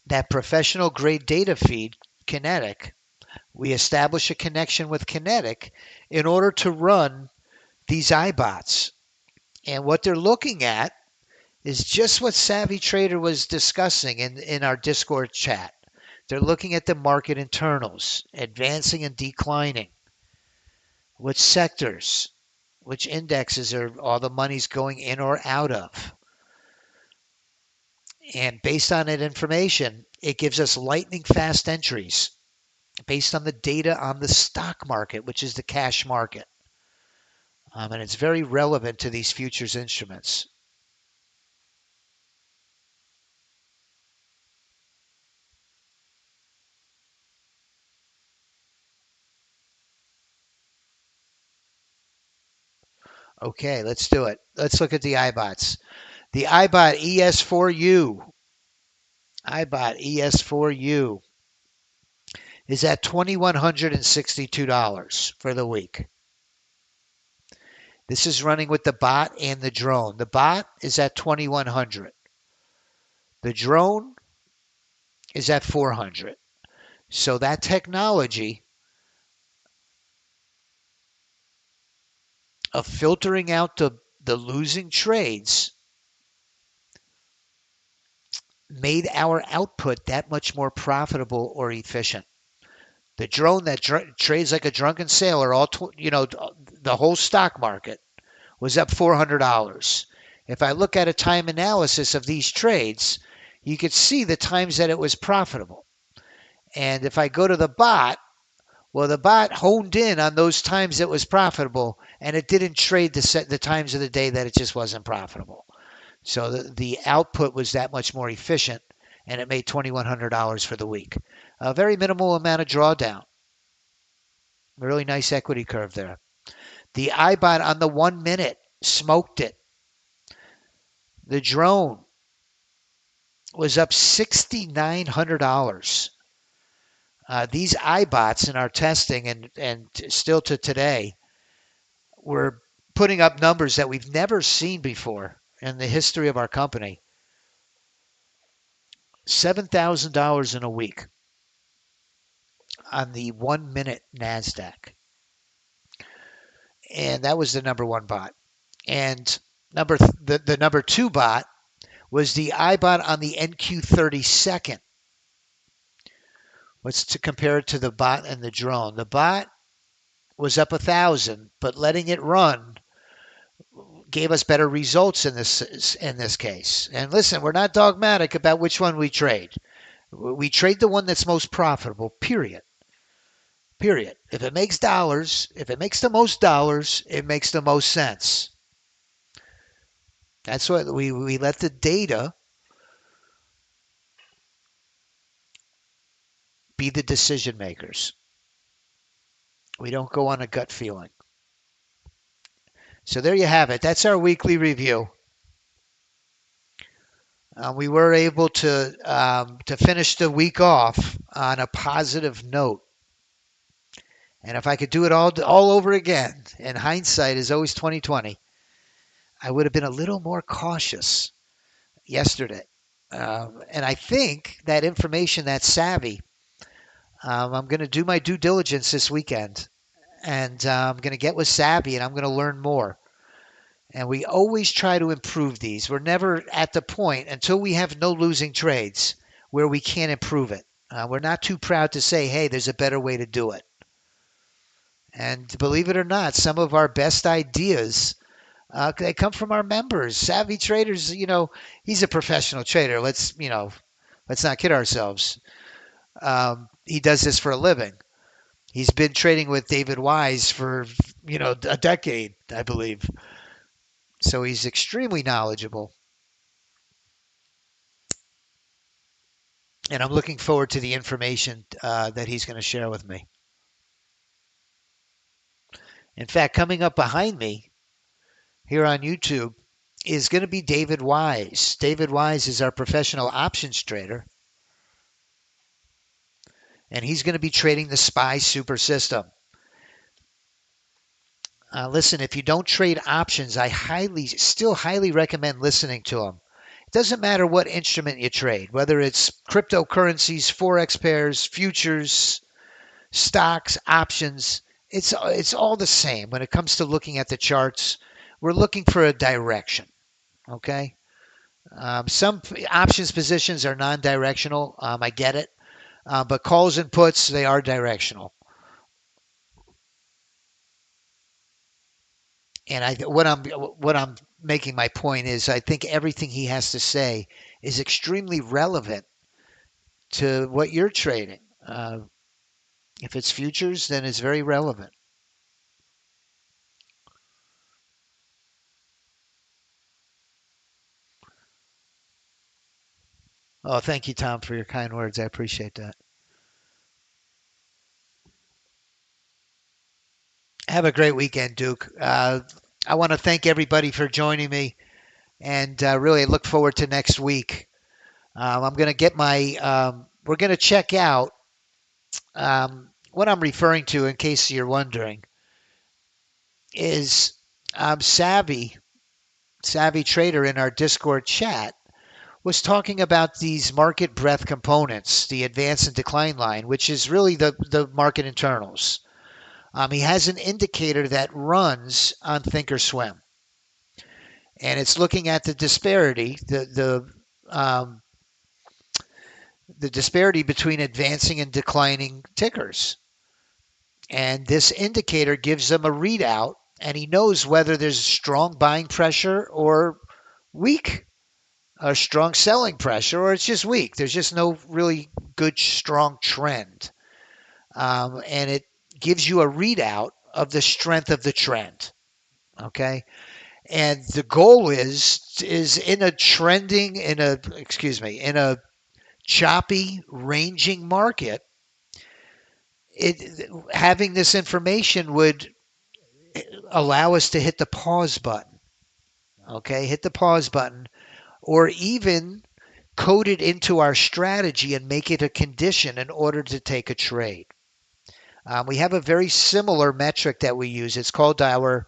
that professional grade data feed, Kinetic. We establish a connection with Kinetic in order to run these iBots. And what they're looking at is just what Savvy Trader was discussing in our Discord chat. They're looking at the market internals, advancing and declining. Which sectors, which indexes are all the money's going in or out of. And based on that information, it gives us lightning fast entries based on the data on the stock market, which is the cash market. And it's very relevant to these futures instruments. Okay, let's do it. Let's look at the iBots. The iBot ES4U. iBot ES4U is at $2,162 for the week. This is running with the bot and the drone. The bot is at $2,100. The drone is at $400. So that technology of filtering out the losing trades made our output that much more profitable or efficient. The drone that trades like a drunken sailor, the whole stock market was up $400. If I look at a time analysis of these trades, you could see the times that it was profitable. And if I go to the bot, well, the bot honed in on those times it was profitable, and it didn't trade the times of the day that it just wasn't profitable. So the output was that much more efficient, and it made $2,100 for the week. A very minimal amount of drawdown. A really nice equity curve there. The iBot on the 1 minute smoked it. The drone was up $6,900. These iBots in our testing and still to today, we're putting up numbers that we've never seen before in the history of our company. $7,000 in a week. on the 1 minute NASDAQ. And that was the number one bot. And the number two bot was the iBot on the NQ30 second. Let's to compare it to the bot and the drone. The bot was up 1,000, but letting it run gave us better results in this case. And listen, we're not dogmatic about which one we trade. We trade the one that's most profitable, period. Period. If it makes dollars, if it makes the most dollars, it makes the most sense. That's what we let the data be the decision makers. We don't go on a gut feeling. So there you have it. That's our weekly review. We were able to finish the week off on a positive note. And if I could do it all over again, and hindsight is always 2020, I would have been a little more cautious yesterday. And I think that information, that savvy, I'm going to do my due diligence this weekend, and I'm going to get with savvy, and I'm going to learn more. And we always try to improve these. We're never at the point until we have no losing trades where we can't improve it. We're not too proud to say, hey, there's a better way to do it. And believe it or not, some of our best ideas, they come from our members. Savvy Traders, he's a professional trader. Let's not kid ourselves. He does this for a living. He's been trading with David Wise for, a decade, I believe. So he's extremely knowledgeable. And I'm looking forward to the information that he's going to share with me. In fact, coming up behind me here on YouTube is going to be David Wise. David Wise is our professional options trader. And he's going to be trading the SPY super system. Listen, if you don't trade options, I still highly recommend listening to him. It doesn't matter what instrument you trade, whether it's cryptocurrencies, forex pairs, futures, stocks, options. It's all the same when it comes to looking at the charts. We're looking for a direction. Okay. Some options positions are non-directional. I get it, but calls and puts, they are directional. And what I'm making my point is, I think everything he has to say is extremely relevant to what you're trading. If it's futures, then it's very relevant. Oh, thank you, Tom, for your kind words. I appreciate that. Have a great weekend, Duke. I want to thank everybody for joining me, and really look forward to next week. I'm going to get we're going to check out what I'm referring to, in case you're wondering, is Savvy Trader in our Discord chat was talking about these market breadth components, the advance and decline line, which is really the market internals. He has an indicator that runs on Thinkorswim, and it's looking at the disparity, the disparity between advancing and declining tickers. And this indicator gives him a readout, and he knows whether there's strong buying pressure or weak, or strong selling pressure, or it's just weak. There's just no really good, strong trend. And it gives you a readout of the strength of the trend. Okay. And the goal is in a choppy, ranging market, having this information would allow us to hit the pause button. Okay, hit the pause button, or even code it into our strategy and make it a condition in order to take a trade. We have a very similar metric that we use. It's called our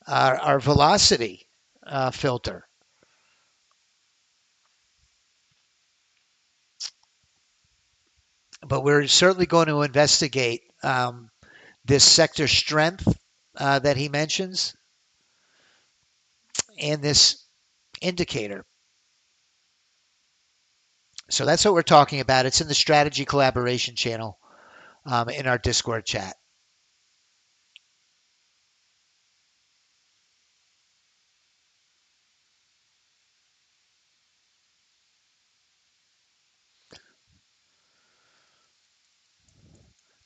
velocity filter. but we're certainly going to investigate this sector strength that he mentions and this indicator. So that's what we're talking about. It's in the strategy collaboration channel in our Discord chat.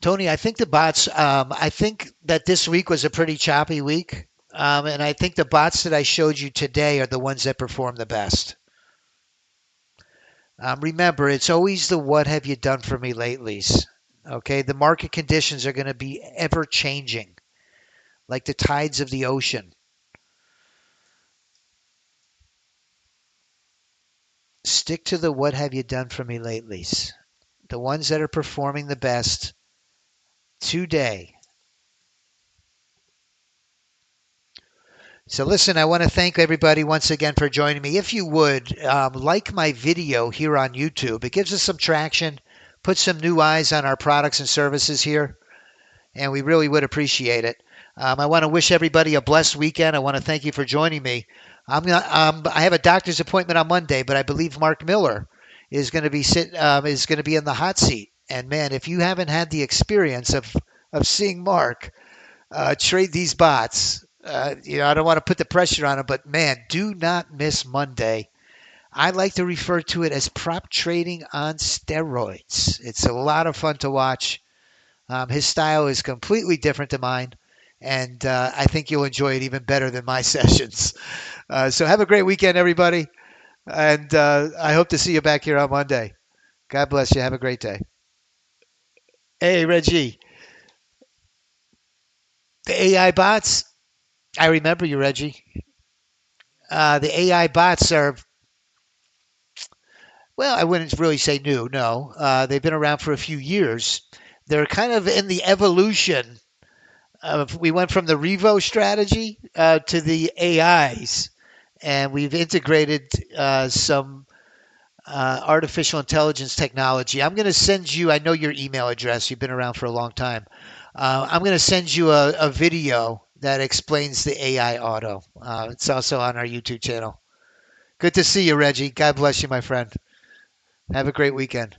Tony, I think the bots, I think that this week was a pretty choppy week. And I think the bots that I showed you today are the ones that perform the best. Remember, it's always the what have you done for me latelys. Okay, the market conditions are going to be ever changing, like the tides of the ocean. Stick to the what have you done for me latelys. The ones that are performing the best today. So listen, I want to thank everybody once again for joining me. If you would, like my video here on YouTube. It gives us some traction, puts some new eyes on our products and services here, and we really would appreciate it. I want to wish everybody a blessed weekend. I want to thank you for joining me. I have a doctor's appointment on Monday, but I believe Mark Miller is going to be in the hot seat. And man, if you haven't had the experience of seeing Mark trade these bots, I don't want to put the pressure on him, but man, do not miss Monday. I like to refer to it as prop trading on steroids. It's a lot of fun to watch. His style is completely different to mine, and I think you'll enjoy it even better than my sessions. So have a great weekend, everybody, and I hope to see you back here on Monday. God bless you. Have a great day. Hey, Reggie, the AI bots. I remember you, Reggie. The AI bots are, well, I wouldn't really say new. No, they've been around for a few years. They're kind of in the evolution we went from the Revo strategy to the AIs, and we've integrated some artificial intelligence technology. I'm going to send you, I know your email address, you've been around for a long time. I'm going to send you a video that explains the AI auto. It's also on our YouTube channel. Good to see you, Reggie. God bless you, my friend. Have a great weekend.